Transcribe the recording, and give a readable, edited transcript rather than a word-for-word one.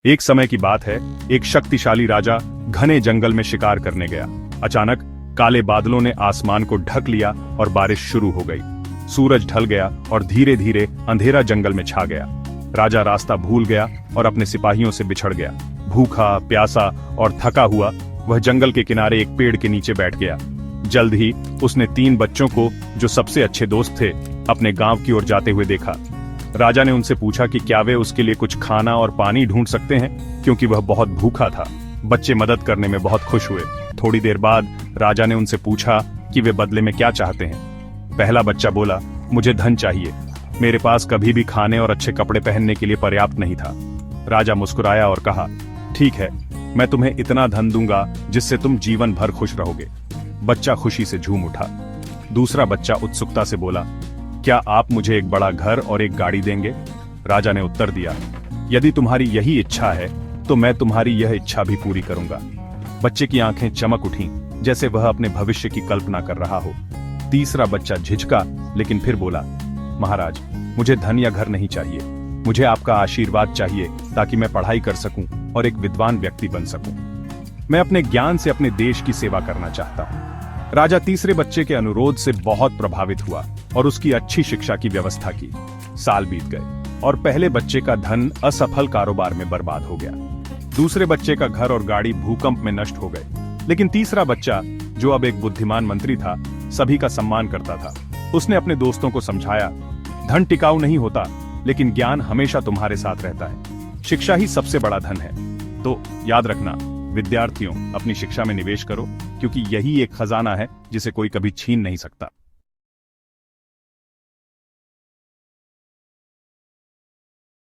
एक समय की बात है, एक शक्तिशाली राजा घने जंगल में शिकार करने गया। अचानक काले बादलों ने आसमान को ढक लिया और बारिश शुरू हो गई। सूरज ढल गया और धीरे धीरे अंधेरा जंगल में छा गया। राजा रास्ता भूल गया और अपने सिपाहियों से बिछड़ गया। भूखा, प्यासा और थका हुआ वह जंगल के किनारे एक पेड़ के नीचे बैठ गया। जल्द ही उसने 3 बच्चों को, जो सबसे अच्छे दोस्त थे, अपने गांव की ओर जाते हुए देखा। राजा ने उनसे पूछा कि क्या वे उसके लिए कुछ खाना और पानी ढूंढ सकते हैं, क्योंकि वह बहुत भूखा था। बच्चे मदद करने में बहुत खुश हुए। थोड़ी देर बाद राजा ने उनसे पूछा कि वे बदले में क्या चाहते हैं। पहला बच्चा बोला, मुझे धन चाहिए। मेरे पास कभी भी खाने और अच्छे कपड़े पहनने के लिए पर्याप्त नहीं था। राजा मुस्कुराया और कहा, ठीक है, मैं तुम्हें इतना धन दूंगा जिससे तुम जीवन भर खुश रहोगे। बच्चा खुशी से झूम उठा। दूसरा बच्चा उत्सुकता से बोला, क्या आप मुझे एक बड़ा घर और एक गाड़ी देंगे? राजा ने उत्तर दिया, यदि तुम्हारी यही इच्छा है तो मैं तुम्हारी यह इच्छा भी पूरी करूंगा। बच्चे की आंखें चमक उठीं, जैसे वह अपने भविष्य की कल्पना कर रहा हो। तीसरा बच्चा झिझका, लेकिन फिर बोला, महाराज, मुझे धन या घर नहीं चाहिए। मुझे आपका आशीर्वाद चाहिए ताकि मैं पढ़ाई कर सकूं और एक विद्वान व्यक्ति बन सकूं। मैं अपने ज्ञान से अपने देश की सेवा करना चाहता हूं। राजा तीसरे बच्चे के अनुरोध से बहुत प्रभावित हुआ और उसकी अच्छी शिक्षा की व्यवस्था की। साल बीत गए और पहले बच्चे का धन असफल कारोबार में बर्बाद हो गया। दूसरे बच्चे का घर और गाड़ी भूकंप में नष्ट हो गए। लेकिन तीसरा बच्चा, जो अब एक बुद्धिमान मंत्री था, सभी का सम्मान करता था। उसने अपने दोस्तों को समझाया, धन टिकाऊ नहीं होता, लेकिन ज्ञान हमेशा तुम्हारे साथ रहता है। शिक्षा ही सबसे बड़ा धन है। तो याद रखना विद्यार्थियों, अपनी शिक्षा में निवेश करो, क्योंकि यही एक खजाना है जिसे कोई कभी छीन नहीं सकता।